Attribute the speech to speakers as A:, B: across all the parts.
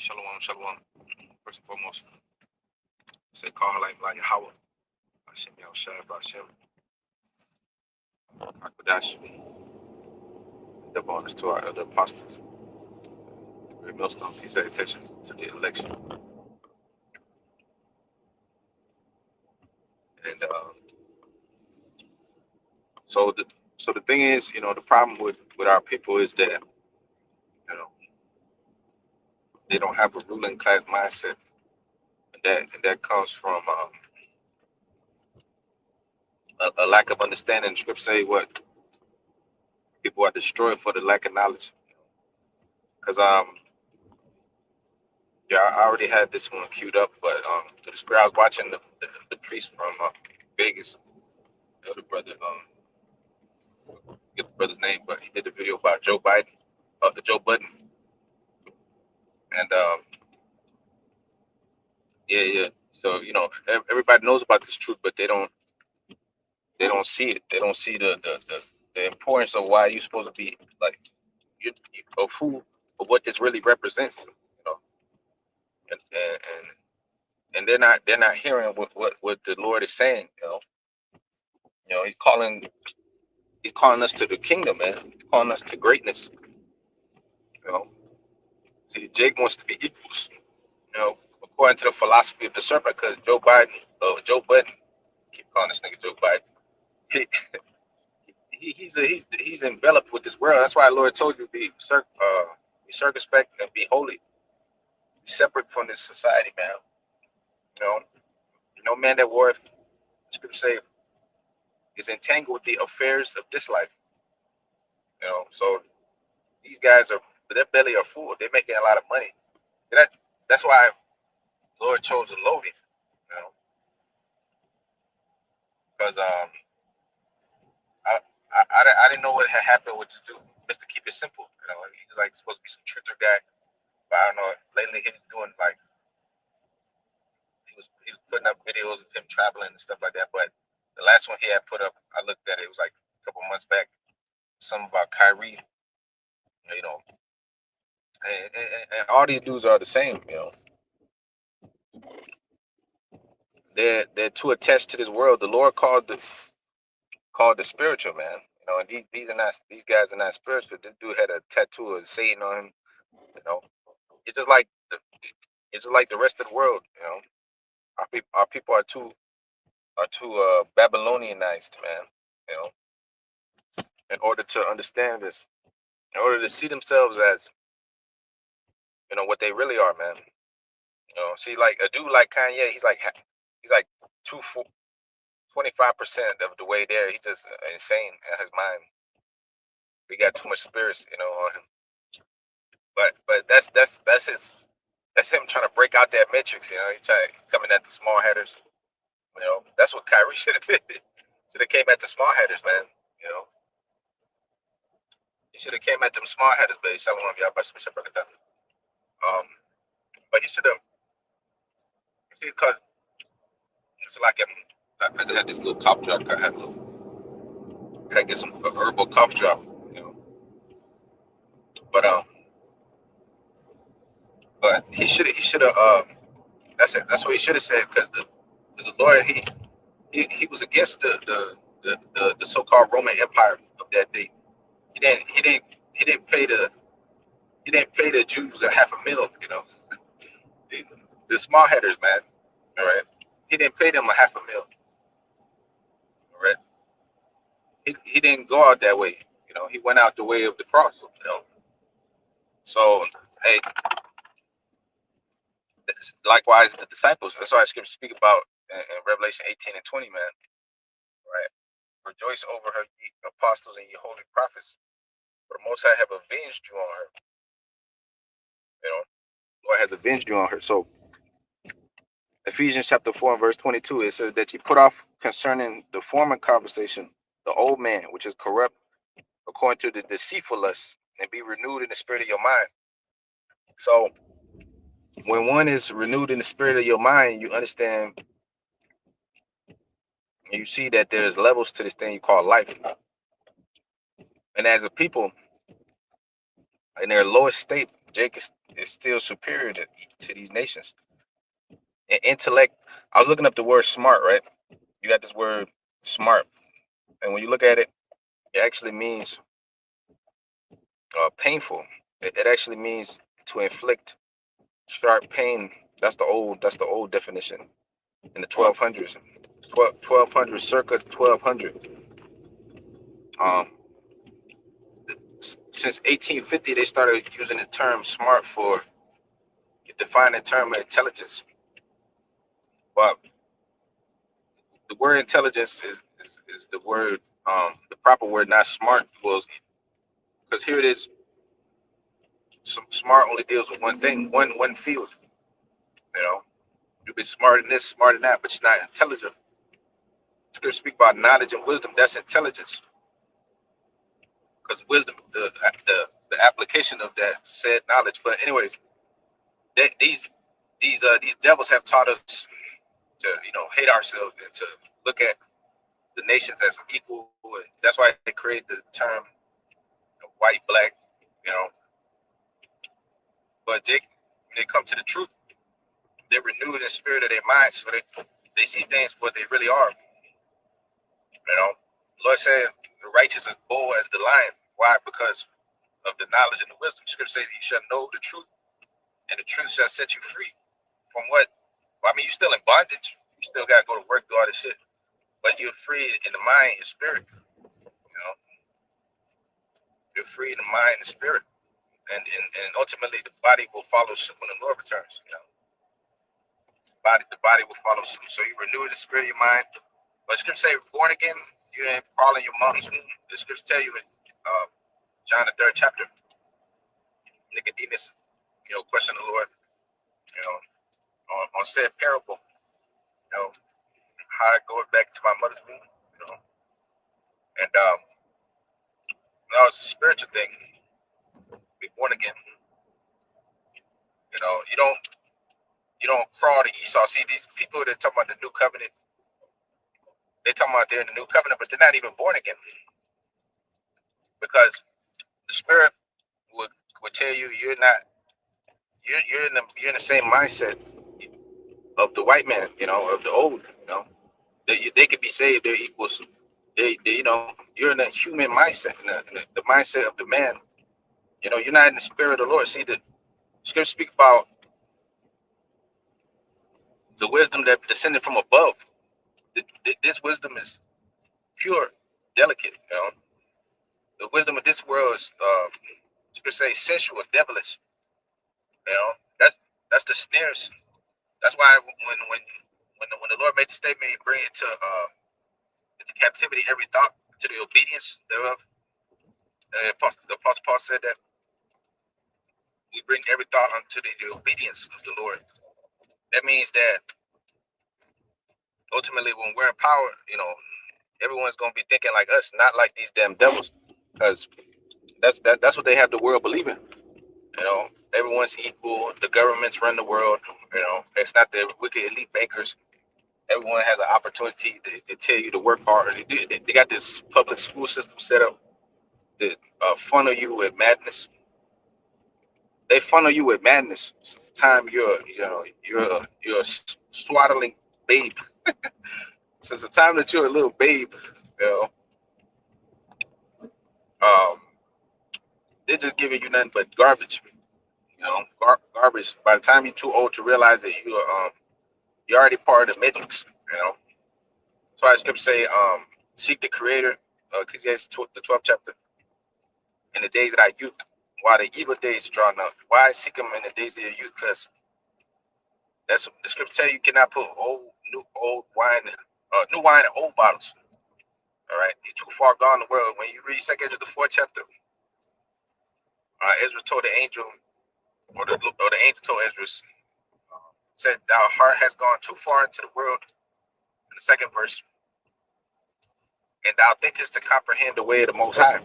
A: Shalom, shalom. First and foremost, say call like Yahweh. Hashem Yahushua, Hashem, Akadash, the bonus to our elder apostles. Great millstone, peace, salutations to the election. And so the thing is, the problem with our people is that, they don't have a ruling class mindset. And that comes from a lack of understanding. The scripts say what people are destroyed for the lack of knowledge. Because yeah, I already had this one queued up, but the spirit I was watching the priest from Vegas, the other brother, get the brother's name, but he did a video about Joe Biden, Joe Budden, and yeah. So everybody knows about this truth, but they don't see it. They don't see the importance of why you're supposed to be like of who of what this really represents. And they're not hearing what the Lord is saying. He's calling us to the kingdom, man. He's calling us to greatness. You know, see, Jake wants to be equals. According to the philosophy of the serpent, because Joe Budden, keep calling this nigga Joe Biden. He's enveloped with this world. That's why the Lord told you to be circumspect and be holy, be separate from this society, man. No man that warreth, scripture say, is entangled with the affairs of this life. So these guys their belly are full. They're making a lot of money. That's why the Lord chose the lowly, because I didn't know what had happened with this dude, Mr. Keep It Simple. He was like supposed to be some truther guy, but I don't know. Lately, he was doing like he was putting up videos of him traveling and stuff like that. But the last one he had put up, I looked at it. It was like a couple months back. Something about Kyrie, and all these dudes are the same. They're too attached to this world. The Lord called the spiritual, man. And these guys are not spiritual. This dude had a tattoo of Satan on him. It's just like the rest of the world. Our people are too Babylonianized, man. In order to understand this, in order to see themselves as what they really are, man. See, like a dude like Kanye, he's like 25% of the way there. He's just insane in his mind. We got too much spirits, on him. But that's him trying to break out that matrix. He's coming at the small headers. That's what Kyrie should have did. Should have came at the small headers, man. He should have came at them small headers, but he's selling them y'all by some shit like that. But he should have. Because it's like I had this little cough drop. I had to get some herbal cough drop. But he should have. That's what he should have said, because the Lord he was against the so-called Roman Empire of that day. He didn't pay the Jews a half a meal. The small headers, man. All right. He didn't pay them a half a meal. All right. He didn't go out that way. He went out the way of the cross. So hey, likewise the disciples. That's why I speak about in Revelation 18 and 20, man. Right. Rejoice over her, ye apostles and ye holy prophets, for the Most High have avenged you on her. Lord has avenged you on her. So Ephesians chapter 4 and verse 22, it says that you put off concerning the former conversation the old man, which is corrupt according to the deceitful lust, and be renewed in the spirit of your mind. So when one is renewed in the spirit of your mind, you understand and you see that there's levels to this thing you call life. And as a people in their lowest state, Jake is still superior to these nations. And intellect, I was looking up the word smart, right? You got this word smart, and when you look at it, it actually means painful. It actually means to inflict sharp pain. That's the old definition in the 1200s, 1200 circa 1200. Um, since 1850, they started using the term smart for defining the term of intelligence. But the word intelligence is the word, the proper word, not smart. Was because here it is. Smart only deals with one thing, one field. You know, you be smart in this, smart in that, but you're not intelligent. Scripture speak about knowledge and wisdom. That's intelligence, because wisdom, the application of that said knowledge. But anyways, these devils have taught us to hate ourselves and to look at the nations as equal, and that's why they create the term white, black, you know. But when they come to the truth, they're renewed in the spirit of their minds, so they see things for what they really are. You know, Lord said the righteous is bold as the lion. Why? Because of the knowledge and the wisdom. Scripture says you shall know the truth, and the truth shall set you free. From what? Well, I mean, you're still in bondage. You still got to go to work, do all this shit. But you're free in the mind and spirit. You know, you're free in the mind and spirit. And ultimately, the body will follow suit when the Lord returns. You know, the body will follow suit. So you renew the spirit of your mind. But scripture say, born again, you ain't crawling your mom's womb. The scripture tell you in John the 3rd chapter, Nicodemus, question the Lord, you know, on said parable, how I go back to my mother's womb, and now it's a spiritual thing. Be born again. You don't crawl to Esau. See, these people that talk about the new covenant, they talking about they're in the new covenant, but they're not even born again, because the spirit would tell you you're not. You're in the same mindset of the white man, of the old. They could be saved. They're equals. You're in a human mindset, in the mindset of the man. You're not in the spirit of the Lord. See, the scripture speak about the wisdom that descended from above. This wisdom is pure, delicate. The wisdom of this world is, you could say, sensual, devilish. You know, that that's the snares. That's why when the Lord made the statement, He bring it to into captivity every thought to the obedience thereof. And the Apostle Paul said that we bring every thought unto the obedience of the Lord. That means that ultimately, when we're in power, everyone's gonna be thinking like us, not like these damn devils, because that's what they have the world believing. Everyone's equal. The governments run the world. It's not the wicked elite bankers. Everyone has an opportunity to tell you to work hard. They got this public school system set up that funnel you with madness. They funnel you with madness. Since the time you're a swaddling babe. Since the time that you're a little babe, you know, um, they're just giving you nothing but garbage. Garbage. By the time you're too old to realize that you're already part of the matrix. So I scripture say, seek the Creator. Ecclesiastes the 12th chapter. In the days of thy youth, while the evil days draw nigh. Why seek Him in the days of your youth? Because that's the scripture tell you cannot put new wine in old bottles. All right, you're too far gone in the world. When you read Second Ezra the 4th chapter, Ezra told the angel, or the angel told Ezra, said, "Thou heart has gone too far into the world." In the second verse, and thou thinkest to comprehend the way of the Most High.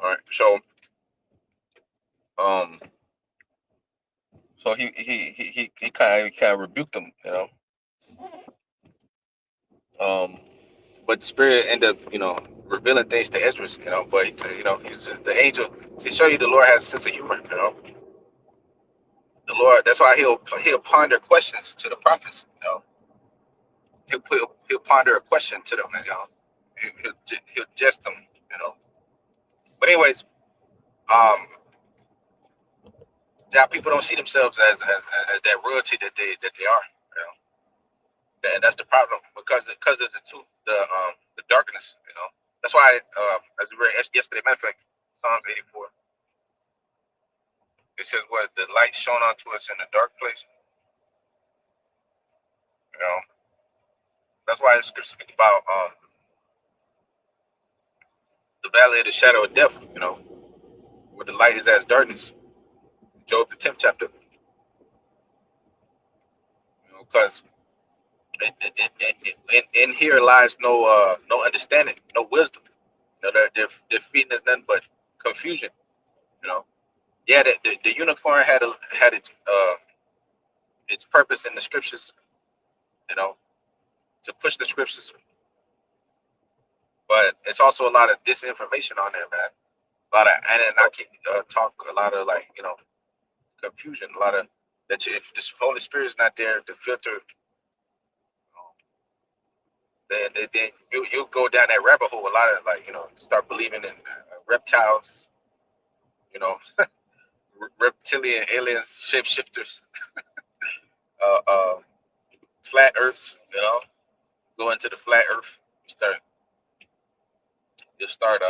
A: All right, um, so he kind of rebuked them, but the spirit ended up, revealing things to Ezra, but he's just the angel to show you the Lord has a sense of humor. The Lord. That's why he'll ponder questions to the prophets. He'll ponder a question to them. He'll jest them. But anyways, um, now people don't see themselves as that royalty that they are. And that's the problem because of the darkness. That's why as we read yesterday, matter of fact, Psalms 84. It says, "What the light shone onto us in the dark place." You know, that's why the scripture speaks about the valley of the shadow of death. Where the light is as darkness. Job the 10th chapter. Because in here lies no understanding, no wisdom. They're feeding us nothing but confusion. You know, yeah, the unicorn had its purpose in the scriptures. You know, to push the scriptures, but it's also a lot of disinformation on there, man. A lot of Anunnaki talk, a lot of confusion, a lot of if the Holy Spirit is not there to filter, then you go down that rabbit hole. A lot of start believing in reptiles, you know, reptilian aliens, shapeshifters, uh, uh, flat Earths. Go into the flat Earth. You start.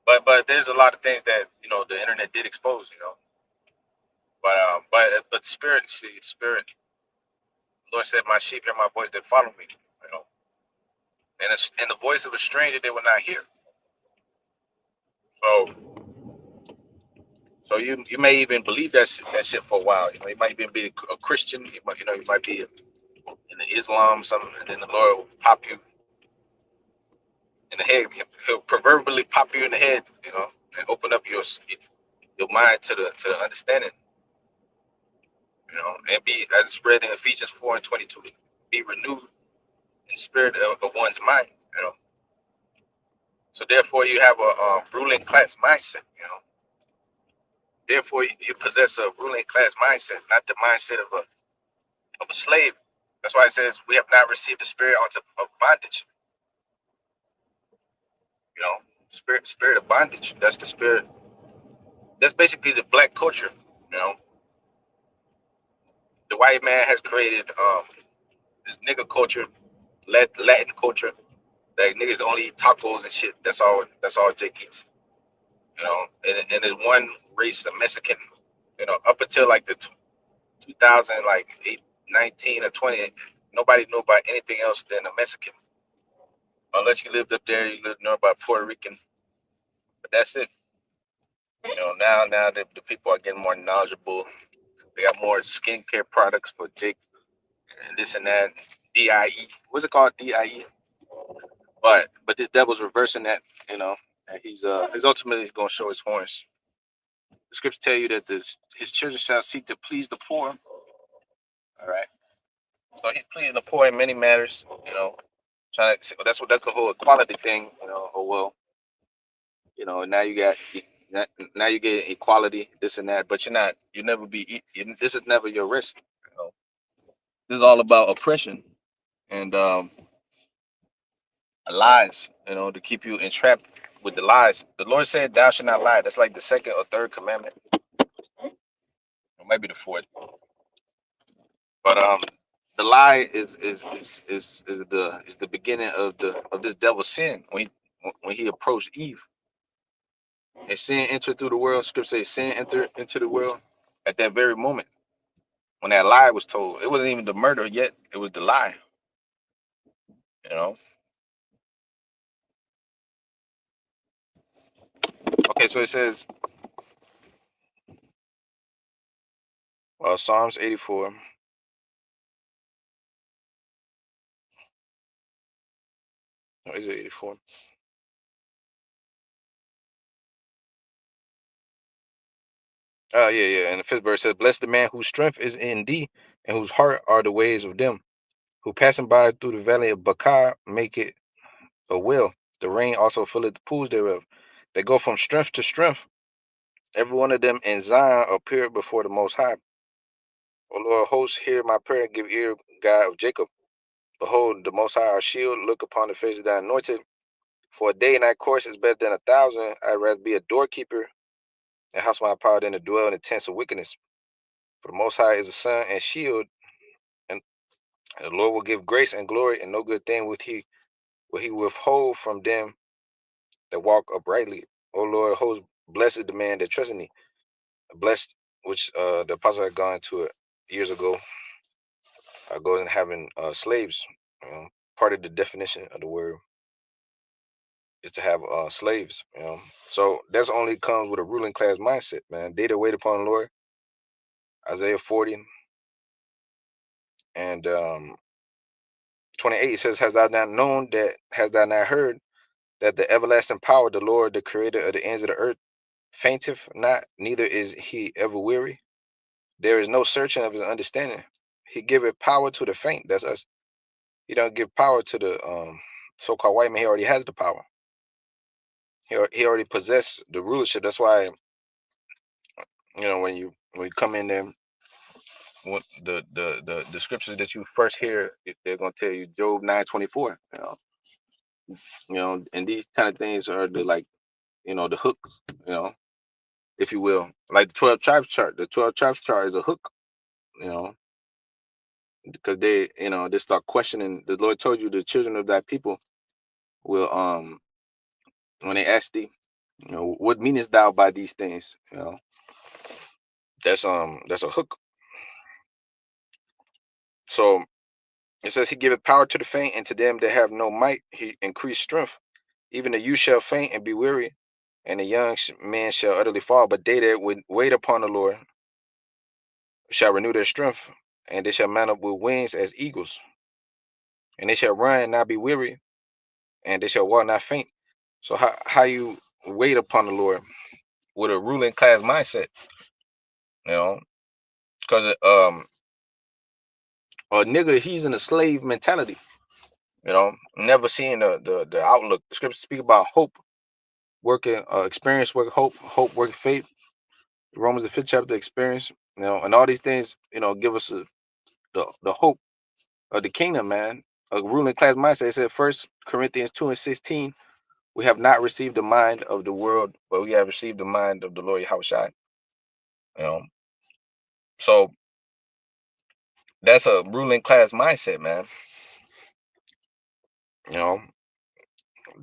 A: But there's a lot of things that the internet did expose. But spirit. Lord said, "My sheep hear my voice; they follow me." You know, and the voice of a stranger they will not hear. So you may even believe that shit for a while. You might even be a Christian. You might be in the Islam something, and then the Lord will pop you in the head. He'll proverbially pop you in the head. And open up your mind to the understanding. And be as it's read in Ephesians 4:22, be renewed in spirit of one's mind. So therefore, you have a ruling class mindset. Therefore, you possess a ruling class mindset, not the mindset of a slave. That's why it says we have not received the spirit of bondage. Spirit of bondage. That's the spirit. That's basically the black culture. You know, the white man has created this nigga culture, Latin culture. Like niggas only eat tacos and shit. That's all. That's all Jake eats. And there's one race, a Mexican. Up until like the 2000, like 19 or 20, nobody knew about anything else than a Mexican. Unless you lived up there, you know about Puerto Rican. But that's it. Now the people are getting more knowledgeable. They got more skincare products for Jake and this and that. DIE. What's it called? DIE. But this devil's reversing that. And he's ultimately going to show his horns. The scriptures tell you that his children shall seek to please the poor. All right. So he's pleasing the poor in many matters. Trying to. That's the whole equality thing. Oh well. Now you got. Now you get equality, this and that, but you never be. This is never your risk. This is all about oppression and lies. To keep you entrapped with the lies. The Lord said, "Thou shalt not lie." That's like the second or third commandment, or maybe the fourth. But the lie is the beginning of this devil's sin when he approached Eve. And sin entered through the world. Scripture says sin entered into the world at that very moment when that lie was told. It wasn't even the murder yet. It was the lie. You know. Okay, so it says Psalms 84. No, is it 84? Oh, yeah. And the fifth verse says, "Bless the man whose strength is in thee, and whose heart are the ways of them, who passing by through the valley of Baca make it a well. The rain also filleth the pools thereof. They go from strength to strength. Every one of them in Zion appeared before the Most High. O Lord of hosts, hear my prayer, give ear, God of Jacob. Behold, the Most High our shield, look upon the face of thy anointed. For a day in thy course is better than 1,000. I'd rather be a doorkeeper and house my power than to dwell in the tents of wickedness. For the Most High is a sun and shield, and the Lord will give grace and glory, and no good thing will he withhold from them that walk uprightly. O Lord of hosts, blessed is the man that trusts in thee. Blessed, which the apostle had gone to it years ago, go and having slaves. Part of the definition of the word is to have slaves. So that's only comes with a ruling class mindset, man. They that wait upon the Lord. Isaiah 40 and 28 says, "Hast thou not known that? Hast thou not heard that the everlasting power, the Lord, the Creator of the ends of the earth, fainteth not, neither is he ever weary. There is no searching of his understanding. He giveth power to the faint." That's us. He don't give power to the so-called white man. He already has the power. He already possessed the rulership. That's why when you come in there, the scriptures that you first hear, they're gonna tell you Job 9:24. And these kind of things are the hooks, if you will, like the 12 tribes chart. The 12 tribes chart is a hook, you know, because they start questioning. The Lord told you the children of that people will when they ask thee, what meanest thou by these things? That's a hook. So it says he giveth power to the faint, and to them that have no might he increased strength. Even the youth shall faint and be weary, and the young men shall utterly fall. But they that would wait upon the Lord shall renew their strength, and they shall mount up with wings as eagles. And they shall run and not be weary, and they shall walk not faint. So how you wait upon the Lord with a ruling class mindset, because a nigga, he's in a slave mentality, never seeing the outlook. The scriptures speak about hope working, experience working hope working faith. Romans the 5th chapter, experience, and all these things, give us the hope of the kingdom, man. A ruling class mindset. It said 1 Corinthians 2:16, we have not received the mind of the world, but we have received the mind of the Lord Yahushua. So that's a ruling class mindset, man. The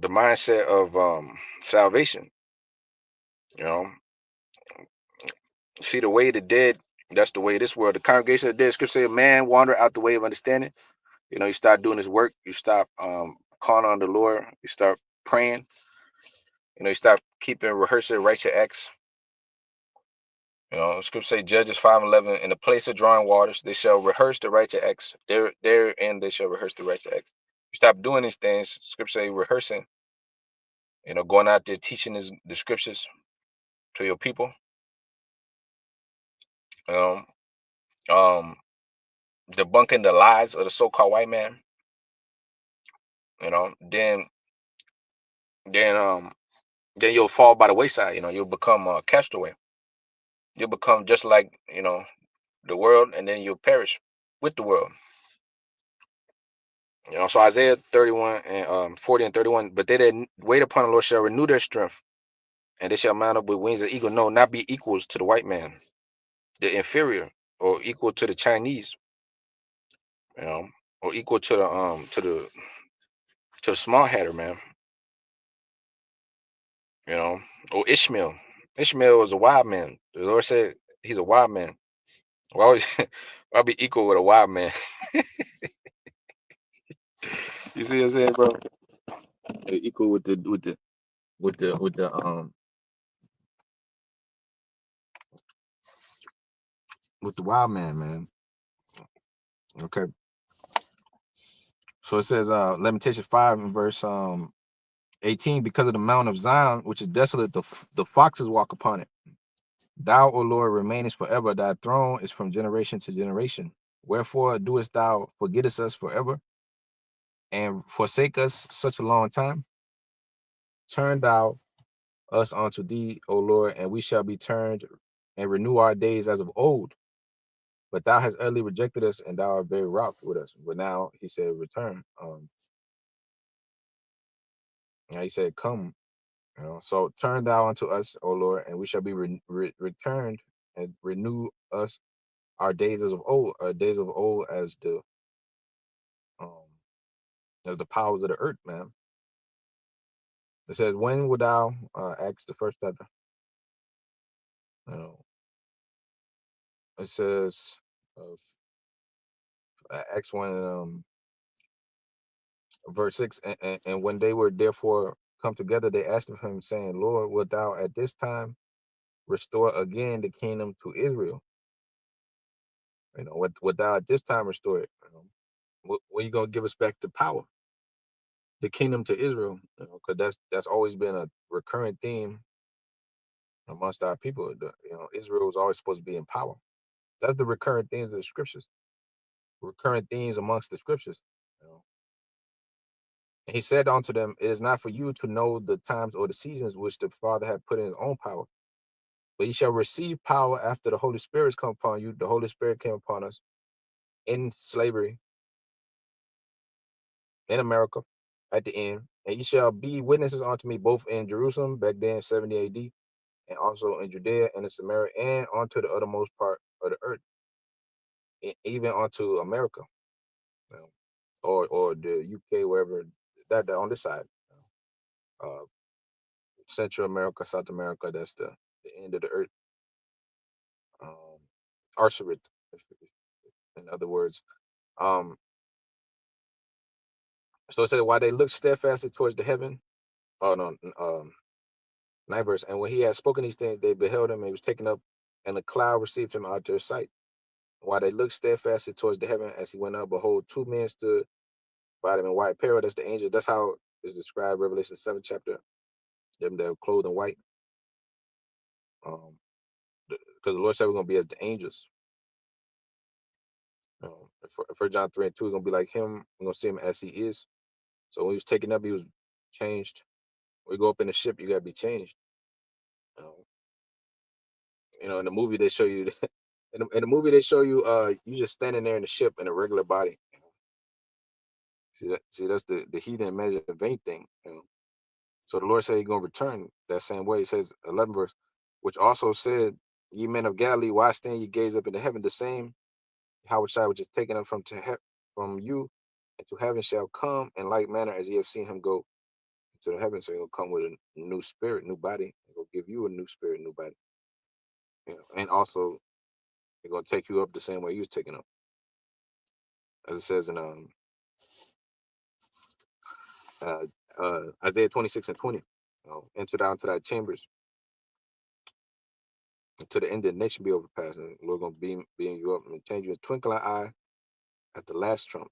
A: mindset of salvation. See, the way of the dead, that's the way of this world. The congregation of the dead, scripture say, man wander out the way of understanding. You start doing his work, you stop calling on the Lord, you start praying, you start keeping rehearsing righteous acts. Scripture say Judges 5:11, in the place of drawing waters, they shall rehearse the righteous acts. Therein they shall rehearse the righteous acts. You stop doing these things, scripture say rehearsing, going out there teaching the scriptures to your people. Debunking the lies of the so-called white man. Then you'll fall by the wayside. You'll become a castaway. You'll become just like the world, and then you'll perish with the world. So Isaiah 31 and 40 and 31. But they that wait upon the Lord shall renew their strength, and they shall mount up with wings of eagle. No, not be equals to the white man, the inferior, or equal to the Chinese, or equal to the small hatter, man. Or Ishmael. Ishmael is a wild man. The Lord said he's a wild man. Why would why be equal with a wild man? You see what I'm saying, bro? Equal with the wild man. Okay. So it says Lamentation 5 and verse 18, because of the mount of Zion, which is desolate, the foxes walk upon it. Thou, O Lord, remainest forever. Thy throne is from generation to generation. Wherefore doest thou forgettest us forever? and forsake us such a long time? Turn thou us unto thee, O Lord, and we shall be turned and renew our days as of old. But thou hast utterly rejected us, and thou art very wroth with us. But now he said, return. Now he said, come. So turn thou unto us, O Lord, and we shall be returned and renew us our days days of old um as the powers of the earth, man. It says, when would thou ask the first chapter? You know, it says Acts 1 verse 6, and when they were therefore come together, they asked of him, saying, Lord, wilt thou at this time restore again the kingdom to Israel? What thou at this time restore it? When you gonna give us back the power, the kingdom to Israel? Because that's always been a recurring theme amongst our people. Israel is always supposed to be in power. That's the recurrent themes of the scriptures. Recurrent themes amongst the scriptures. And he said unto them, it is not for you to know the times or the seasons which the Father hath put in his own power, but ye shall receive power after the Holy Spirit has come upon you. The Holy Spirit came upon us in slavery in America at the end. And ye shall be witnesses unto me both in Jerusalem, back then 70 AD, and also in Judea and in Samaria, and unto the uttermost part of the earth, even unto America, or the UK, wherever that on this side. Uh, Central America, South America, that's the end of the earth. Archerit, in other words. So it said, while they looked steadfastly towards the heaven, oh no, 9th verse, and when he had spoken these things, they beheld him, and he was taken up, and the cloud received him out their sight. While they looked steadfastly towards the heaven as he went up, behold, two men stood by them in white apparel. That's the angel. That's how it's described, Revelation 7 chapter. Them that are clothed in white. Because the Lord said we're going to be as the angels. For John 3 and 2, we're going to be like him. We're going to see him as he is. So when he was taken up, he was changed. When you go up in the ship, you got to be changed. In the movie, they show you, in the movie, they show you, you just standing there in the ship in a regular body. See, that's the heathen measure of vain thing. So the Lord said he's going to return that same way. He says, 11 verse, which also said, ye men of Galilee, why stand ye gaze up into heaven? The same Yahushua which is taken up from you into heaven shall come in like manner as ye have seen him go into the heaven. So he'll come with a new spirit, new body. He'll give you a new spirit, new body. And also he's going to take you up the same way he was taken up. As it says in Isaiah 26 and 20. Enter down to thy chambers, to the end of the nation be overpassed. And the Lord going to beam you up and change you in a twinkling eye at the last trump.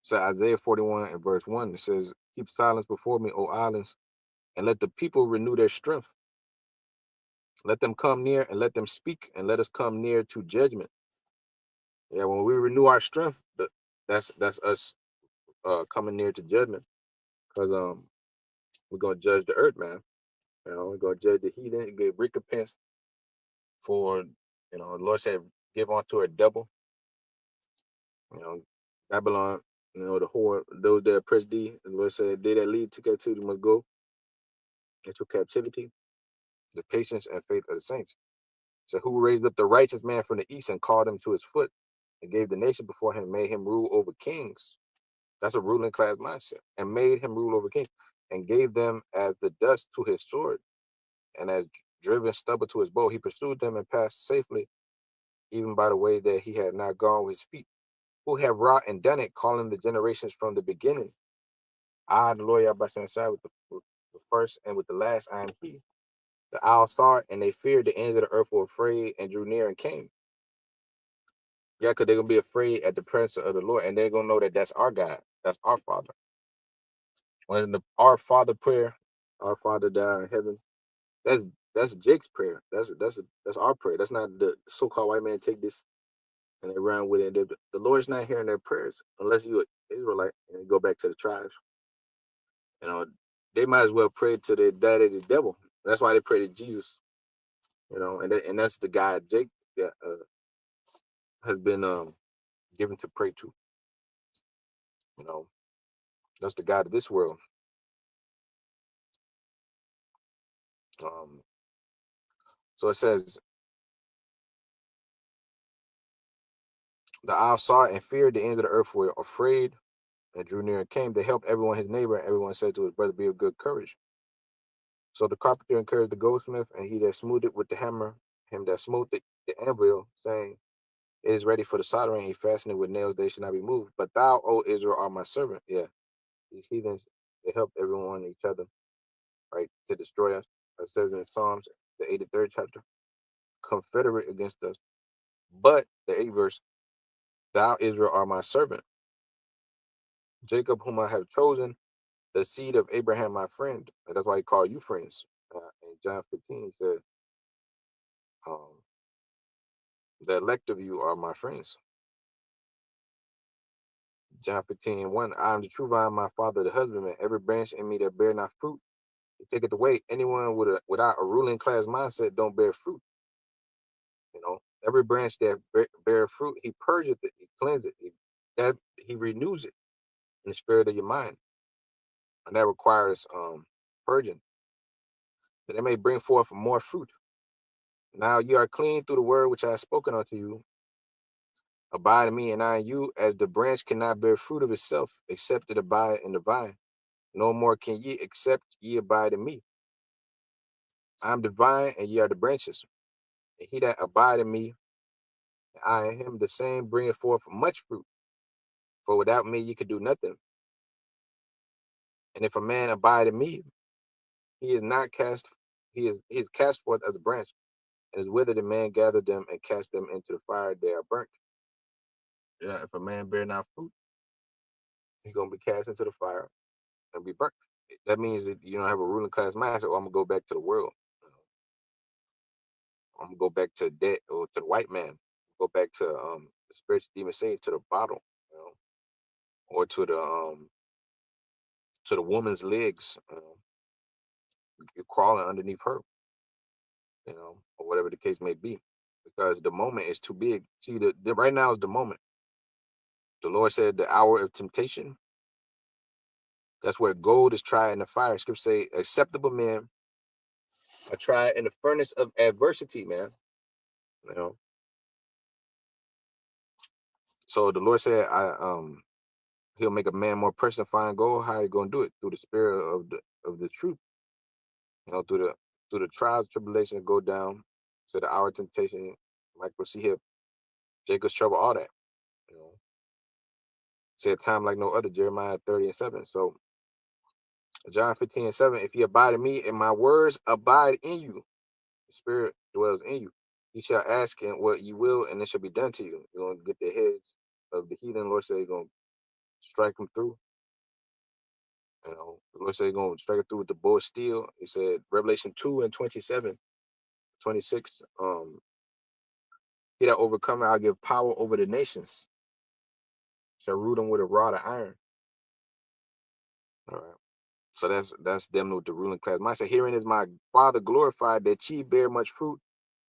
A: So Isaiah 41 and verse 1, it says, keep silence before me, O islands, and let the people renew their strength. Let them come near and let them speak, and let us come near to judgment. Yeah, when we renew our strength, that's us coming near to judgment. Because we're gonna judge the earth, man. We're gonna judge the heathen, get recompense for, the Lord said, give unto a double. Babylon, the whore, those that oppress thee, the Lord said, they that lead to captivity must go into captivity. The patience and faith of the saints. So who raised up the righteous man from the east and called him to his foot and gave the nation before him, made him rule over kings. That's a ruling class mindset. And made him rule over kings and gave them as the dust to his sword and as driven stubble to his bow. He pursued them and passed safely, even by the way that he had not gone with his feet. Who have wrought and done it, calling the generations from the beginning. I, the Lord Yahweh, with the first and with the last, I am he. The owl saw it, and they feared. The ends of the earth were afraid and drew near and came. Yeah, because they're going to be afraid at the presence of the Lord, and they're going to know that that's our God. That's our Father. When our Father prayer, our Father down in heaven, that's Jake's prayer. That's our prayer. That's not the so-called white man take this and they run with it. The Lord's not hearing their prayers unless you an Israelite and you go back to the tribes. You know, they might as well pray to their daddy, the devil. That's why they pray to Jesus. You know, and that's the guy Jake that has been given to pray to. You know, that's the God of this world. Um, so it says, the owl saw it and feared. The ends of the earth were afraid and drew near and came. They helped everyone his neighbor, and everyone said to his brother, be of good courage. So the carpenter encouraged the goldsmith, and he that smote it with the hammer, him that smote the anvil, saying, it is ready for the soldering. He fastened it with nails, they should not be moved. But thou, O Israel, art my servant. Yeah, these heathens, they helped everyone each other, right, to destroy us. It says in Psalms, the 83rd chapter, confederate against us. But the 8th verse, thou, Israel, art my servant, Jacob, whom I have chosen, the seed of Abraham, my friend. And that's why he called you friends. In John 15, he said, um, the elect of you are my friends. John 15:1, I am the true vine, my father, the husbandman. Every branch in me that bear not fruit, he taketh away. Anyone without a ruling class mindset don't bear fruit. You know, every branch that bear fruit, he purges it, he cleanses it, he renews it in the spirit of your mind. And that requires purging, that it may bring forth more fruit. Now you are clean through the word which I have spoken unto you. Abide in me, and I in you, as the branch cannot bear fruit of itself, except it abide in the vine. No more can ye, except ye abide in me. I am the vine, and ye are the branches. And he that abide in me, and I in him, the same bringeth forth much fruit. For without me ye could do nothing. And if a man abide in me, he is not cast, he is cast forth as a branch, and is withered, and man gather them and cast them into the fire, they are burnt. Yeah, if a man bear not fruit, he's gonna be cast into the fire and be burnt. That means that you don't have a ruling class mindset. Or I'm gonna go back to the world. I'm gonna go back to debt or to the white man. Go back to the spiritual demon saved to the bottle, you know, or to the woman's legs. You're crawling underneath her, you know, or whatever the case may be, because the moment is too big. See, the right now is the moment. The Lord said, the hour of temptation. That's where gold is tried in the fire. Scripture say, acceptable men are tried in the furnace of adversity, man. You know. So the Lord said, He'll make a man more precious than fine gold. How you gonna do it? Through the spirit of the truth. You know, through the trials, tribulation, go down to the hour of temptation. Michael see here, Jacob's trouble, all that. You know, say a time like no other. Jeremiah 30:7. So John 15:7. If you abide in me, and my words abide in you, the Spirit dwells in you. You shall ask him what you will, and it shall be done to you. You're gonna get the heads of the heathen. Lord said, you're gonna strike them through. You know, the Lord said, you're gonna strike it through with the bow of steel. He said, Revelation 2:27, 26. He that overcometh, I'll give power over the nations. Shall root them with a rod of iron. All right. So that's them with the ruling class. My say, herein is my Father glorified, that ye bear much fruit,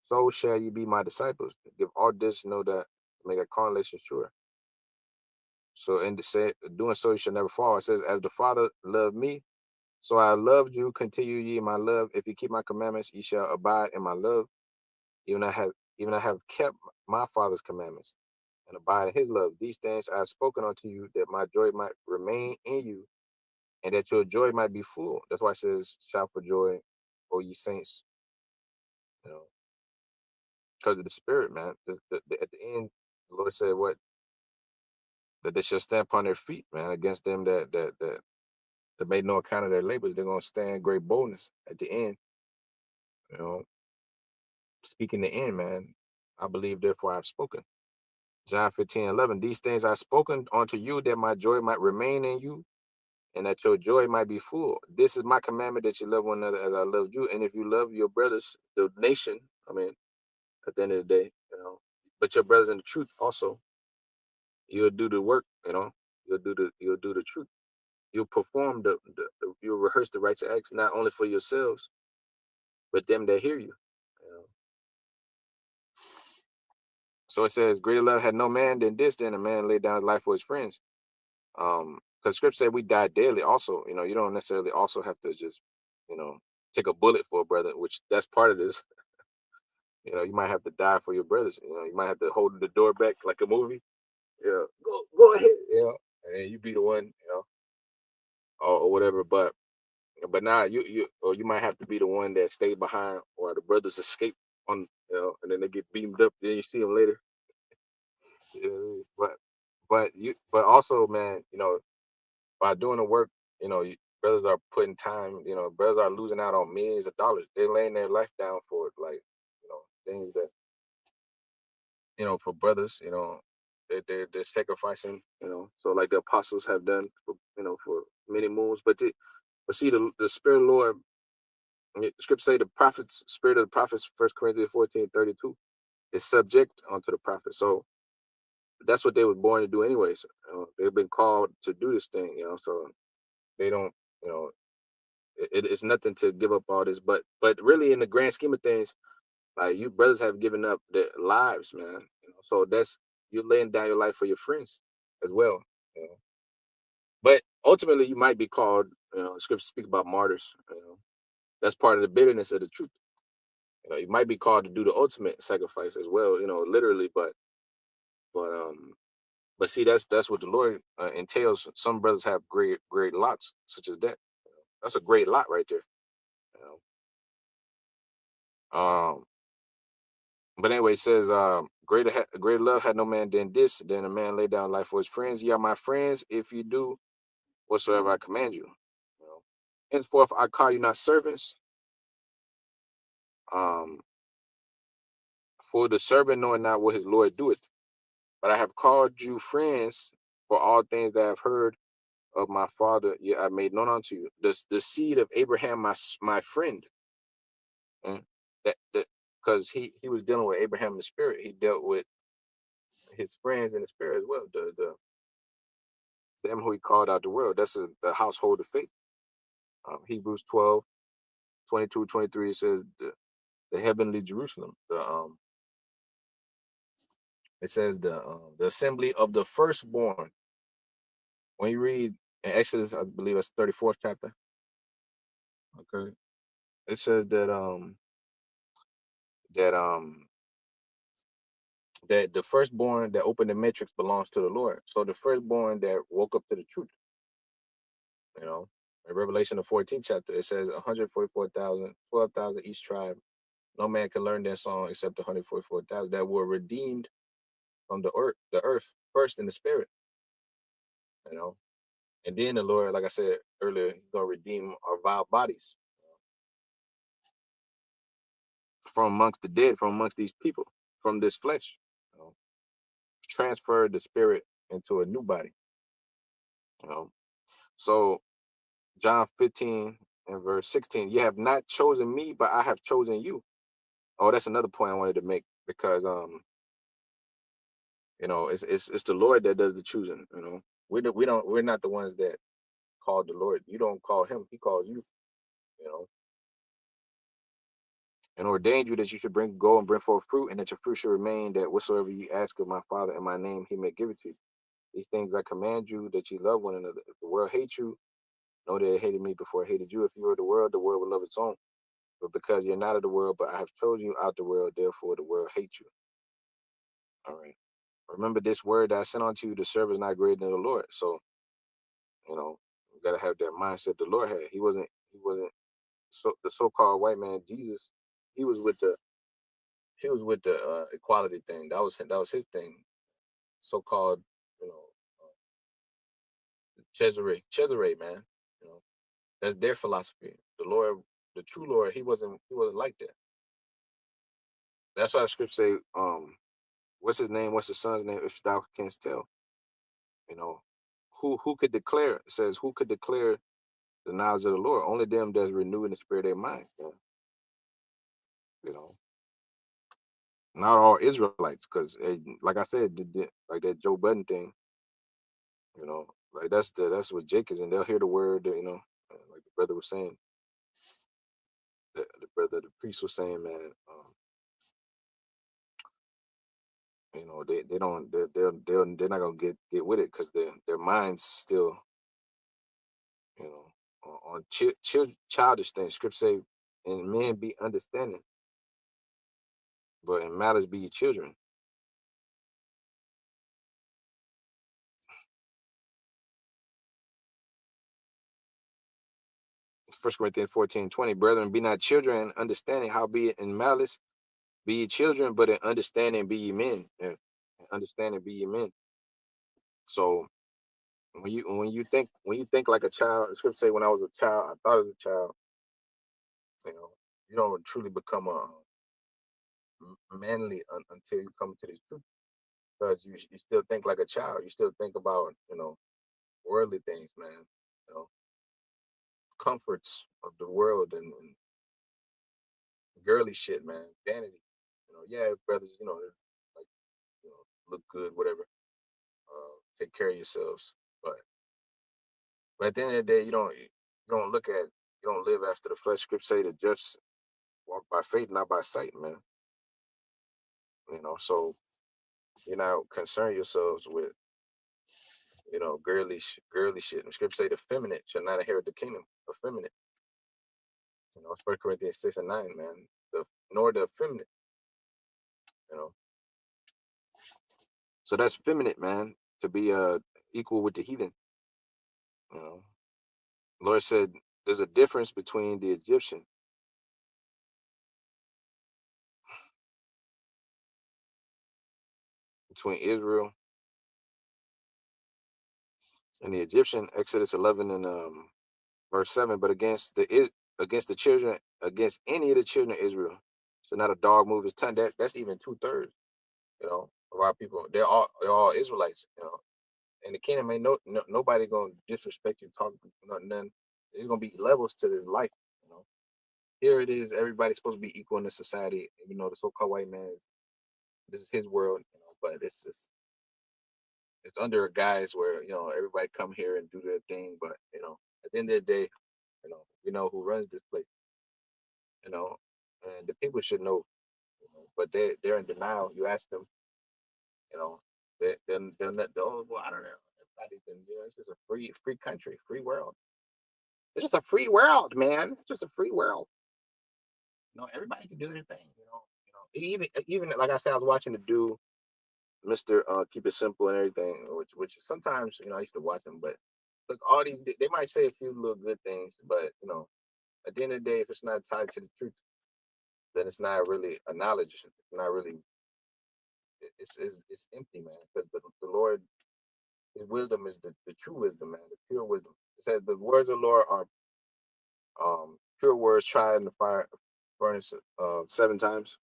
A: so shall ye be my disciples. Give all this, know that, make a correlation sure. So in the say, doing so you shall never fall. It says, as the Father loved me, so I loved you, continue ye in my love. If you keep my commandments, ye shall abide in my love. Even I have kept my Father's commandments and abide in his love. These things I have spoken unto you, that my joy might remain in you, and that your joy might be full. That's why it says, shout for joy, O ye saints, you know, because of the spirit, man. At the end, the Lord said what? That they shall stand upon their feet, man, against them that made no account of their labors. They're gonna stand great boldness at the end, you know. Speaking the end, man. I believe, therefore I've spoken. John 15:11. These things I've spoken unto you, that my joy might remain in you, and that your joy might be full. This is my commandment that you love one another as I loved you. And if you love your brothers, the nation, I mean, at the end of the day, but your brothers in the truth also, you'll do the work, you'll do the truth. You'll perform you'll rehearse the righteous acts, not only for yourselves, but them that hear you. You know. So it says, greater love had no man than this, than a man laid down his life for his friends. Because scripture said we die daily also. You don't necessarily also have to just, you know, take a bullet for a brother, which that's part of this. You might have to die for your brothers. You might have to hold the door back like a movie. Go ahead, and you be the one, or whatever. But now you might have to be the one that stay behind while the brothers escape and then they get beamed up. Then you see them later. But also, man, by doing the work, brothers are putting time. Brothers are losing out on millions of dollars. They're laying their life down for it, like things that for brothers. They're sacrificing. So like the apostles have done for many moons. But see the Spirit of the Lord. The scripture say the prophets, spirit of the prophets, 1 Corinthians 14:32, is subject unto the prophets. So that's what they was born to do anyways. They've been called to do this thing, so they don't, you know, it's nothing to give up all this. But really in the grand scheme of things, like you brothers have given up their lives, man. So that's you're laying down your life for your friends as well. You know. But ultimately you might be called, scripture speak about martyrs, that's part of the bitterness of the truth. You might be called to do the ultimate sacrifice as well, literally, but but see, that's what the Lord entails. Some brothers have great lots, such as that. That's a great lot right there. You but anyway, it says, greater love had no man than this, than a man lay down life for his friends. Ye are my friends if you do whatsoever I command you. Henceforth I call you not servants, um, for the servant knowing not what his Lord doeth, but I have called you friends, for all things that I have heard of my father, yeah, I made known unto you. The seed of Abraham, my friend. And that because he was dealing with Abraham in the spirit. He dealt with his friends in the spirit as well. Them who he called out the world. That's the household of faith. Hebrews 12:22-23, it says the heavenly Jerusalem. It says the assembly of the firstborn. When you read in Exodus, I believe that's 34th chapter. Okay. It says that that the firstborn that opened the matrix belongs to the Lord. So the firstborn that woke up to the truth, in Revelation the 14th chapter, it says 144,000, 12,000 each tribe. No man can learn that song except 144,000 that were redeemed from the earth first in the spirit, you know. And then the Lord, like I said earlier, he's gonna redeem our vile bodies from amongst the dead, from amongst these people, from this flesh. You know, transfer the spirit into a new body. You know, so John 15 and verse 16, you have not chosen me, but I have chosen you. Oh, that's another point I wanted to make because it's the Lord that does the choosing. We're not the ones that called the Lord. You don't call him, he calls you, you know, and ordained you that you should go and bring forth fruit, and that your fruit should remain, that whatsoever you ask of my Father in my name, he may give it to you. These things I command you, that you love one another. If the world hates you, know that it hated me before it hated you. If you were the world would love its own. But because you're not of the world, but I have chosen you out the world, therefore the world hates you. All right. Remember this word that I sent unto you, the servant is not greater than the Lord. So, you gotta have that mindset the Lord had. He wasn't the so-called white man, Jesus, he was with the equality thing. That was his thing. So-called, you know, Cesare, man. You know, that's their philosophy. The Lord, the true Lord, he wasn't like that. That's why the scripture say, what's his name? What's his son's name? If thou canst tell, you know, who could declare? It says who could declare the knowledge of the Lord? Only them that's renewing the spirit of their mind. You know, not all Israelites, because like I said, like that Joe Budden thing. Like that's what Jake is, and they'll hear the word. Like the brother was saying, the priest was saying, man. They don't they're not gonna get with it because their minds still on childish things. Scripture say, and men be understanding, but in malice be ye children. First Corinthians 14:20, brethren, be not children in understanding, how be it in malice be ye children, but in understanding be ye men. In understanding be ye men. So when you think like a child, the scripture say, when I was a child, I thought as a child. You know, you don't truly become a manly until you come to this truth, because you still think like a child. You still think about worldly things, man. You know, comforts of the world and girly shit, man. Vanity. Yeah, brothers. Like look good, whatever. Take care of yourselves, but at the end of the day, you don't you don't live after the flesh. Scripture say to just walk by faith, not by sight, man. So you're not concern yourselves with girly shit. And scripture say the feminine shall not inherit the kingdom. Effeminate. It's 1 Corinthians 6:9, man. Nor the effeminate. You know. So that's feminine, man, to be equal with the heathen. You know. Lord said there's a difference between the Egyptian, between Israel and the Egyptian, Exodus 11 and verse 7. But against the children, against any of the children of Israel, so not a dog move his tongue. That's even 2/3. Of our people. They're all Israelites. And the kingdom ain't nobody gonna disrespect you, talk nothing. There's gonna be levels to this life. You know, Here it is. Everybody's supposed to be equal in this society. The so-called white man, this is his world. But it's under a guise where everybody come here and do their thing. But at the end of the day, who runs this place. You know, and the people should know. But they're in denial. You ask them, you know, they'll let those. Well, I don't know. Everybody can. It's just a free country, free world. It's just a free world, man. It's just a free world. Everybody can do their thing. Even like I said, I was watching the dude, Mister Keep It Simple and everything, which sometimes I used to watch them, but look, all these they might say a few little good things, but at the end of the day, if it's not tied to the truth, then it's not really a knowledge. It's not really. It's empty, man. Because the Lord, His wisdom is the true wisdom, man. The pure wisdom. It says the words of the Lord are pure words tried in the fire furnace 7 times.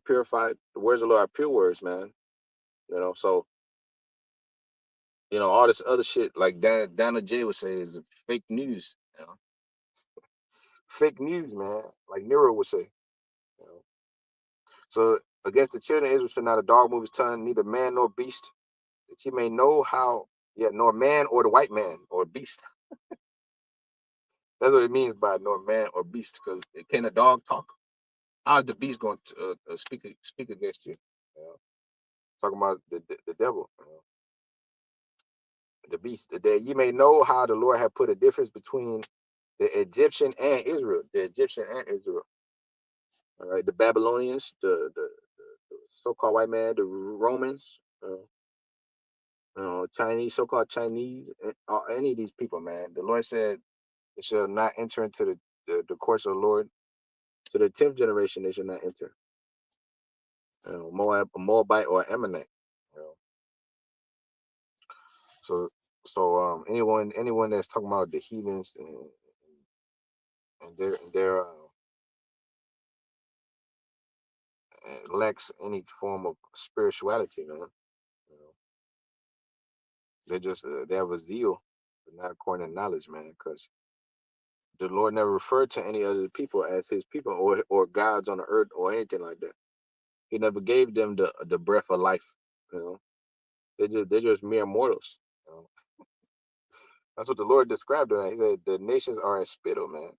A: Purified. The words of the Lord are pure words, man. So all this other shit like Dana J would say is fake news. Fake news, man. Like Nero would say. You know. So against the children of Israel shall not a dog move his tongue, neither man nor beast, that you may know how. Yeah, nor man or the white man or beast. That's what it means by nor man or beast. Because can a dog talk? How's the beast going to speak against you? Talking about the devil. The beast, that you may know how the Lord had put a difference between the Egyptian and Israel, All right, the Babylonians, the so-called white man, the Romans, Chinese, so-called Chinese, any of these people, man. The Lord said they shall not enter into the course of the Lord. To the 10th generation, they shall not enter. Moab, a Moabite, or Ammonite. You know. So anyone that's talking about the heathens and their lacks any form of spirituality, man. You know. They have a zeal, but not according to knowledge, man. Because the Lord never referred to any other people as His people or gods on the earth or anything like that. He never gave them the breath of life. You know, they're just mere mortals. You know? That's what the Lord described them. He said the nations are as spittle, man.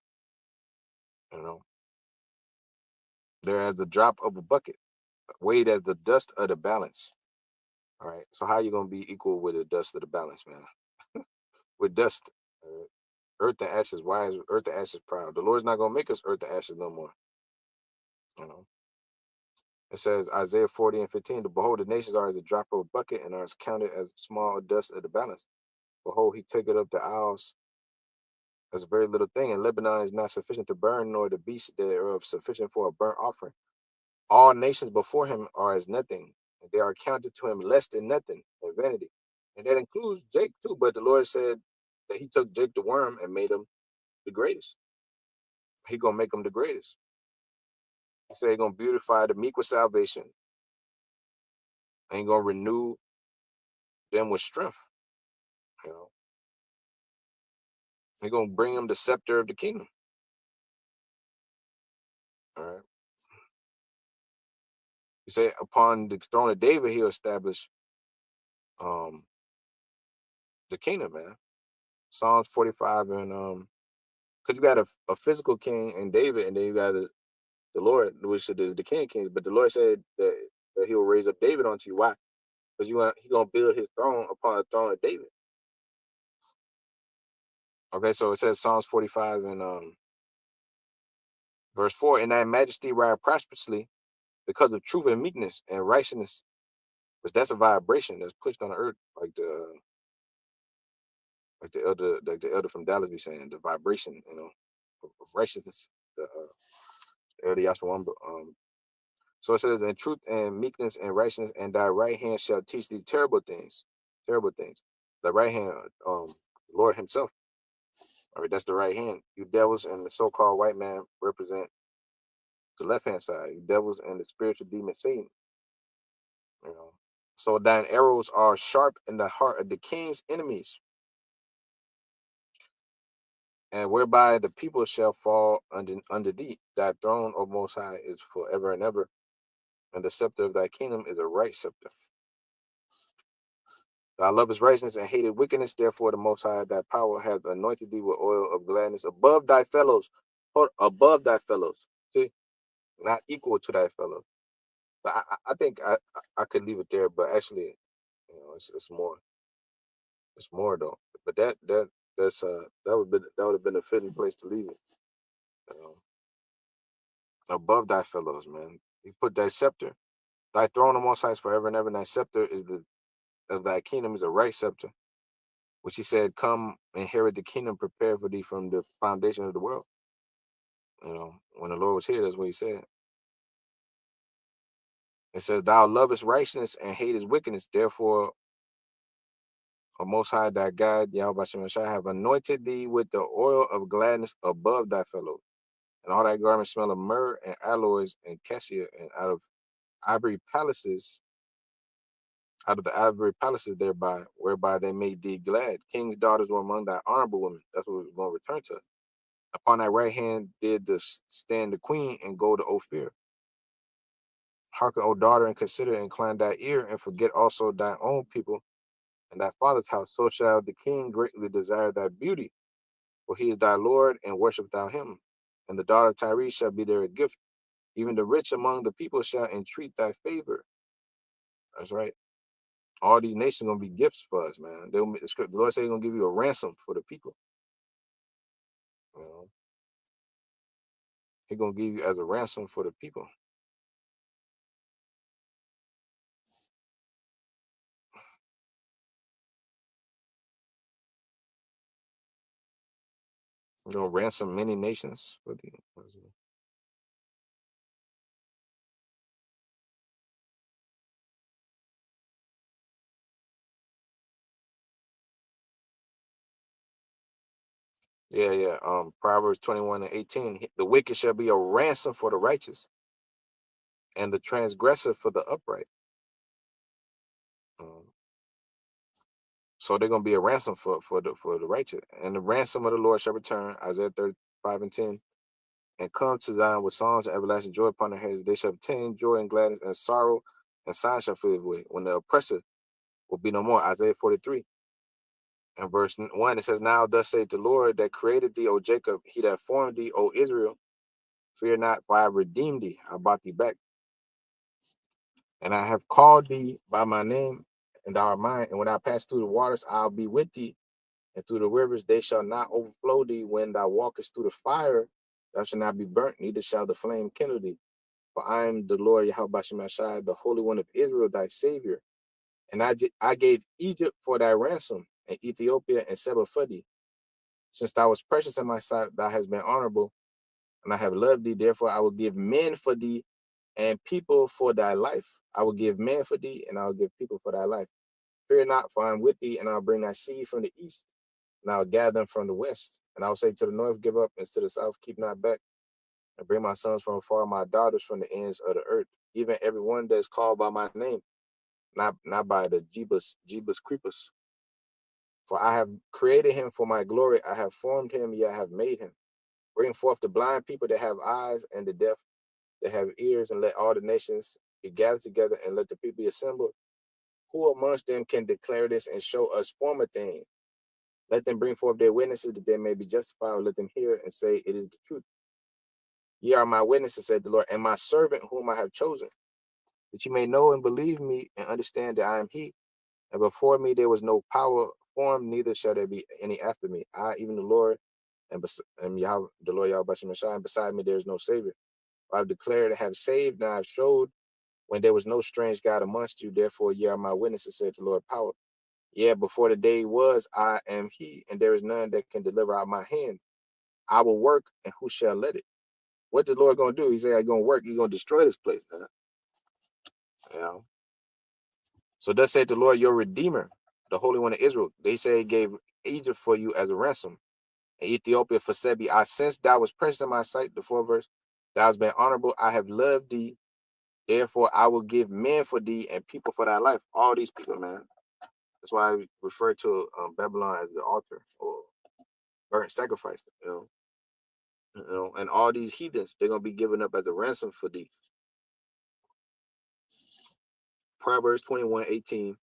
A: You know, they're as the drop of a bucket, weighed as the dust of the balance. All right. So how you gonna be equal with the dust of the balance, man? With dust, earth and ashes. Why is earth and ashes proud? The Lord's not gonna make us earth and ashes no more. You know. It says Isaiah 40 and 15. To behold, the nations are as a drop of a bucket and are as counted as small dust of the balance. Behold, he taketh up the isles as a very little thing, and Lebanon is not sufficient to burn, nor the beasts thereof sufficient for a burnt offering. All nations before him are as nothing, and they are counted to him less than nothing and vanity. And that includes Jake too. But the Lord said that he took Jake the worm and made him the greatest. He gonna make him the greatest. He said he gonna beautify the meek with salvation, and he gonna renew them with strength. You know, he gonna bring him the scepter of the kingdom. All right. He said upon the throne of David, he'll establish um the kingdom, man. Psalms 45 and because you got a physical king and David, and then you got the Lord, which is the King of Kings. But the Lord said that He will raise up David onto you. Why? Because He gonna build His throne upon the throne of David. Okay, so it says Psalms 45 and verse 4. In that majesty ride prosperously because of truth and meekness and righteousness, because that's a vibration that's pushed on the earth, like the elder from Dallas be saying, the vibration, of righteousness, the elder Yashawamba. So it says, in truth and meekness and righteousness, and thy right hand shall teach thee terrible things. Terrible things. The right hand, Lord Himself. All right, that's the right hand. You devils and the so-called white man represent the left-hand side. You devils and the spiritual demon Satan. You know. So thine arrows are sharp in the heart of the king's enemies, and whereby the people shall fall under thee. Thy throne, O Most High, is forever and ever, and the scepter of thy kingdom is a right scepter. Thou lovest righteousness and hated wickedness. Therefore, the Most High, thy power, hath anointed thee with oil of gladness above thy fellows. Above thy fellows. See, not equal to thy fellows. So I think I could leave it there, but actually, it's more. It's more though. But that would have been a fitting place to leave it. You know, above thy fellows, man. You put thy scepter. Thy throne, O Most High, is forever and ever. And thy scepter is of thy kingdom is a right scepter, which He said, "Come inherit the kingdom prepared for thee from the foundation of the world." When the Lord was here, that's what He said. It says, "Thou lovest righteousness and hatest wickedness. Therefore, O Most High, thy God, Yahweh Shem Shai, have anointed thee with the oil of gladness above thy fellows. And all thy garments smell of myrrh and aloes and cassia, and ivory palaces, out of the ivory palaces thereby, whereby they made thee glad. King's daughters were among thy honorable women." That's what we're going to return to. Upon thy right hand did stand the queen, and go to Ophir. Hearken, O daughter, and consider, and incline thy ear, and forget also thy own people and thy father's house. So shall the king greatly desire thy beauty, for he is thy Lord, and worship thou him. And the daughter of Tyre shall be there a gift. Even the rich among the people shall entreat thy favor. That's right. All these nations are gonna be gifts for us, man. The Lord said He's gonna give you a ransom for the people. You know, He's gonna give you as a ransom for the people. He's gonna ransom many nations for thee. Yeah, yeah. Proverbs 21 and 18. The wicked shall be a ransom for the righteous, and the transgressor for the upright. Um, So they're gonna be a ransom for the righteous. And the ransom of the Lord shall return, Isaiah 35:10, and come to Zion with songs and everlasting joy upon their heads. They shall obtain joy and gladness, and sorrow and sighs shall flee away. When the oppressor will be no more, Isaiah 43. And verse 1, it says, Now thus saith the Lord that created thee, O Jacob, he that formed thee, O Israel, fear not, for I have redeemed thee, I brought thee back. And I have called thee by my name, and thou art mine. And when I pass through the waters, I'll be with thee. And through the rivers, they shall not overflow thee. When thou walkest through the fire, thou shalt not be burnt, neither shall the flame kindle thee. For I am the Lord Yahweh Shemashai, the Holy One of Israel, thy Savior. And I gave Egypt for thy ransom, and Ethiopia and Seba for thee. Since thou was precious in my sight, thou hast been honorable, and I have loved thee. Therefore, I will give men for thee and people for thy life. I will give men for thee, and I will give people for thy life. Fear not, for I am with thee, and I'll bring thy seed from the east, and I'll gather them from the west. And I will say to the north, give up, and to the south, keep not back. And bring my sons from afar, my daughters from the ends of the earth, even every one that is called by my name, not by the Jebus Creepers. For I have created him for my glory. I have formed him, yet I have made him. Bring forth the blind people that have eyes, and the deaf that have ears, and let all the nations be gathered together, and let the people be assembled. Who amongst them can declare this and show us former things? Let them bring forth their witnesses that they may be justified, or let them hear and say, It is the truth. Ye are my witnesses, said the Lord, and my servant whom I have chosen, that you may know and believe me and understand that I am he. And before me there was no power formed, neither shall there be any after me. I, even the Lord, and Yahweh, the Lord Yahweh Shemashai, and beside me there is no Savior. I have declared and have saved, and I have showed when there was no strange God amongst you. Therefore, ye are my witnesses, said the Lord power. Yeah, before the day was, I am he, and there is none that can deliver out my hand. I will work, and who shall let it? What the Lord gonna do? He said, I'm gonna work, he's gonna destroy this place. Man. You know? So thus said the Lord, your Redeemer, the Holy One of Israel. They say he gave Egypt for you as a ransom, and Ethiopia for Sebi. I sensed thou was precious in my sight, the 4th verse. Thou hast been honorable, I have loved thee. Therefore, I will give men for thee and people for thy life. All these people, man. That's why I refer to Babylon as the altar or burnt sacrifice. And all these heathens, they're gonna be given up as a ransom for thee. Proverbs 21:18.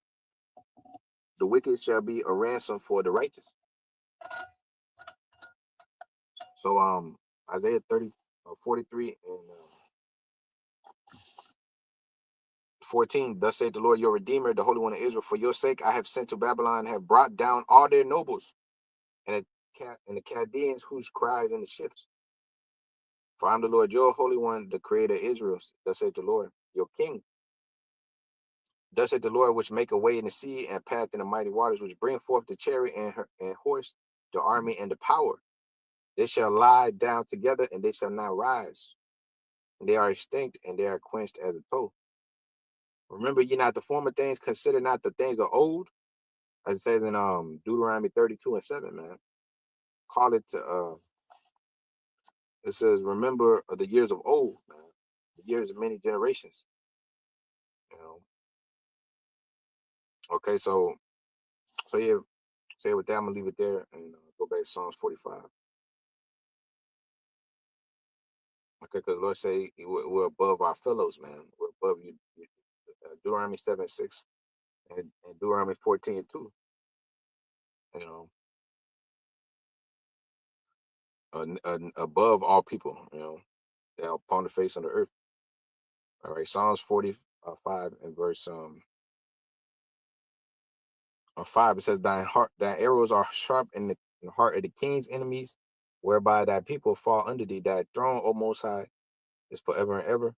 A: The wicked shall be a ransom for the righteous. So Isaiah 43 and 14. Thus saith the Lord your Redeemer, the Holy One of Israel. For your sake I have sent to Babylon, have brought down all their nobles, and the Chaldeans whose cries in the ships. For I'm the Lord your Holy One, the Creator of Israel. Thus saith the Lord your King. Thus saith the Lord, which make a way in the sea and path in the mighty waters, which bring forth the chariot and horse, the army and the power. They shall lie down together, and they shall not rise. And they are extinct, and they are quenched as a tow. Remember ye not the former things, consider not the things of old, as it says in Deuteronomy 32:7, man. Call it it says, remember the years of old, man, the years of many generations. You know. Okay, so yeah, say with that, I'm gonna leave it there and go back to Psalms 45. Okay, because the Lord say we're above our fellows, man. We're above you. Deuteronomy 7:6 and Deuteronomy 14:2. You know, above all people. You know, they are upon the face of the earth. All right, Psalms 45 and verse 5. It says, "Thine arrows are sharp in the heart of the king's enemies, whereby thy people fall under thee. Thy throne, O Most High, is forever and ever.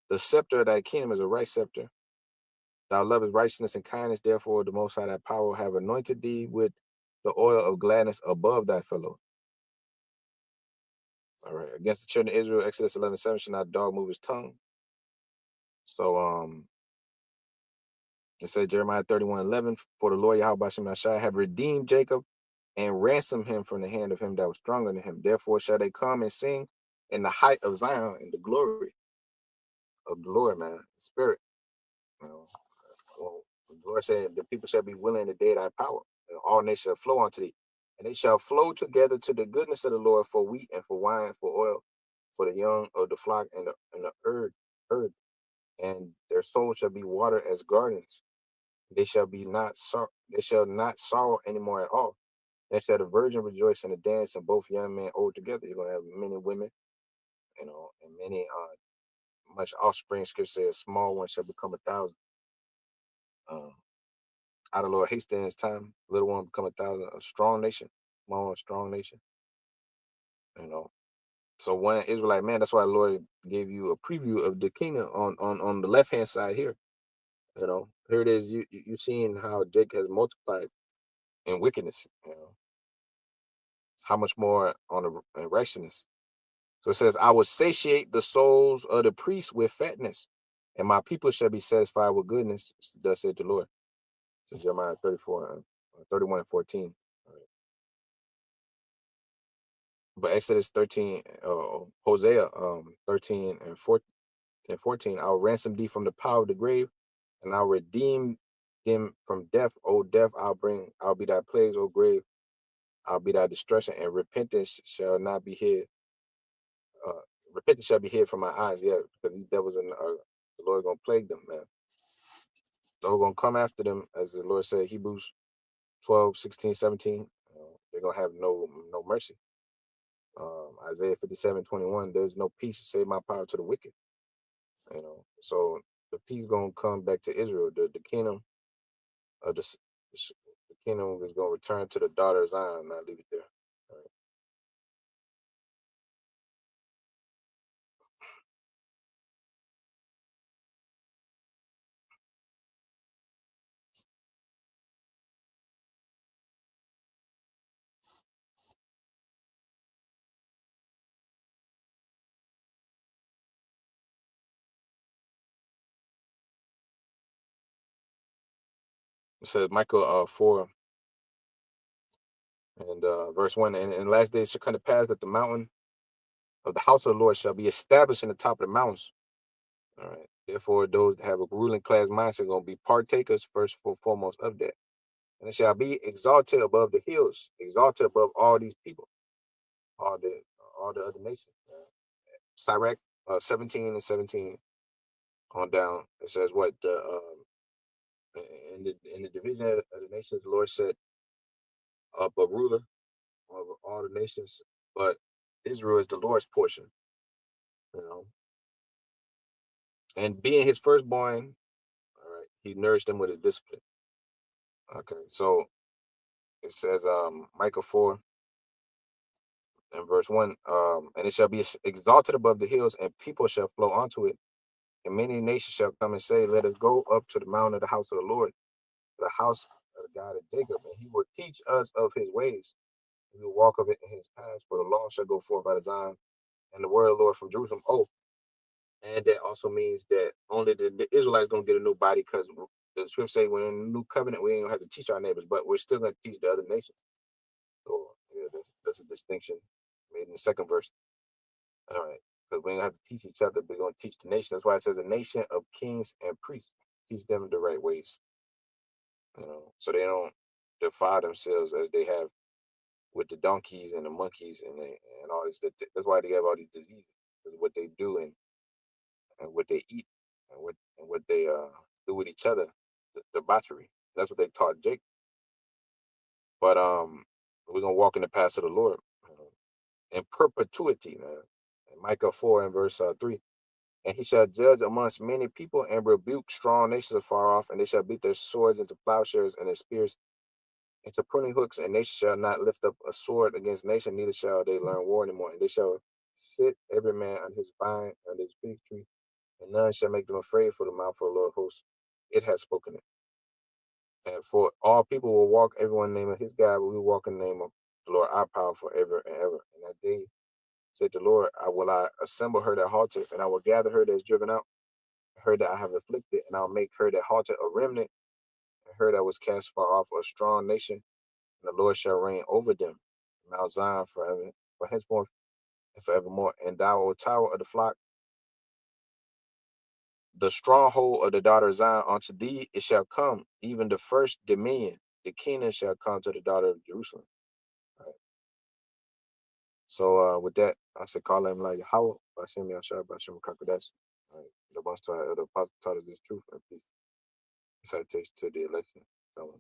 A: The scepter of thy kingdom is a right scepter. Thou lovest righteousness and kindness, therefore the Most High thy power have anointed thee with the oil of gladness above thy fellow." All right. Against the children of Israel, Exodus 11:7, shall not dog move his tongue. So it says Jeremiah 31:11, for the Lord Yahweh Shemashai have redeemed Jacob and ransomed him from the hand of him that was stronger than him. Therefore shall they come and sing in the height of Zion, in the glory of the Lord, man, spirit. You know, The Lord said, the people shall be willing in the day of thy power, and all nations shall flow unto thee. And they shall flow together to the goodness of the Lord for wheat and for wine, for oil, for the young of the flock and the herd, and their soul shall be watered as gardens. They shall not sorrow any more at all. Then shall the virgin rejoice and the dance, and both young men old together. You're gonna have many women, and many much offspring. Scripture says, small ones shall become 1,000. Um, Out of Lord haste in his time, little one become 1,000. A strong nation, small one, strong nation. You know. So one Israelite man, that's why the Lord gave you a preview of the kingdom on the left hand side here. Here it is. You seeing how Jacob has multiplied in wickedness. How much more on the in righteousness. So it says, I will satiate the souls of the priests with fatness, and my people shall be satisfied with goodness, thus said the Lord. So Jeremiah 34, 31 and 14. All right. But Exodus 13, Hosea 13 and 14, I'll ransom thee from the power of the grave, and I'll redeem them from death. O death, I'll be thy plagues, O grave, I'll be thy destruction, and repentance shall not be hid. Uh, repentance shall be hid from my eyes, yeah, because these devils and the Lord gonna plague them, man. The Lord gonna come after them, as the Lord said, Hebrews 12, 16, 17. They're gonna have no mercy. Isaiah 57:21. There's no peace to save my power to the wicked. So the peace gonna come back to Israel. The kingdom of the kingdom is gonna return to the daughter of Zion. Not leave it there. All right. It says Michael 4 and verse 1. And in the last days shall come to pass that the mountain of the house of the Lord shall be established in the top of the mountains. All right. Therefore, those that have a ruling class mindset are going to be partakers first and foremost of that. And it shall be exalted above the hills, exalted above all these people, all the all the other nations. Sirach 17 and 17 on down. It says what in the division of the nations, the Lord set up a ruler over all the nations, but Israel is the Lord's portion, you know. And being his firstborn, all right, he nourished them with his discipline. Okay, so it says Micah 4 and verse 1, and it shall be exalted above the hills, and people shall flow onto it, and many nations shall come and say, let us go up to the mountain of the house of the Lord, to the house of the God of Jacob, and he will teach us of his ways. We will walk of it in his paths, for the law shall go forth out of Zion, and the word of the Lord from Jerusalem. Oh, and that also means that only the Israelites gonna get a new body, because the scripture say we're in a new covenant, we ain't gonna have to teach our neighbors, but we're still gonna teach the other nations. So yeah, that's a distinction made in the second verse. All right, because we ain't gonna have to teach each other, we're gonna teach the nation. That's why it says a nation of kings and priests. Teach them the right ways, so they don't defile themselves as they have with the donkeys and the monkeys and all this. That's why they have all these diseases. Because what they do and what they eat and what they do with each other, the debauchery. That's what they taught Jake. But we're gonna walk in the paths of the Lord, in perpetuity, man. And Micah 4 and verse 3. And he shall judge amongst many people and rebuke strong nations afar off, and they shall beat their swords into plowshares and their spears into pruning hooks, and nation shall not lift up a sword against nation, neither shall they learn war anymore. And they shall sit every man on his vine, on his fig tree, and none shall make them afraid, for the mouth of the Lord of hosts, it has spoken it. And for all people will walk, everyone in the name of his God, but we walk in the name of the Lord our power forever and ever. And that day, said the Lord, I assemble her that halted, and I will gather her that is driven out, her that I have afflicted, and I'll make her that halted a remnant, and her that was cast far off a strong nation, and the Lord shall reign over them, Mount Zion forever, for henceforth and forevermore. And thou, O tower of the flock, the stronghold of the daughter of Zion, unto thee it shall come, even the first dominion, the kingdom shall come to the daughter of Jerusalem. Right. So with that, I said, call him like how Bashem Yashar, Bashem Kakodash. The most the apostle taught us this truth and peace. Citation to the election. So,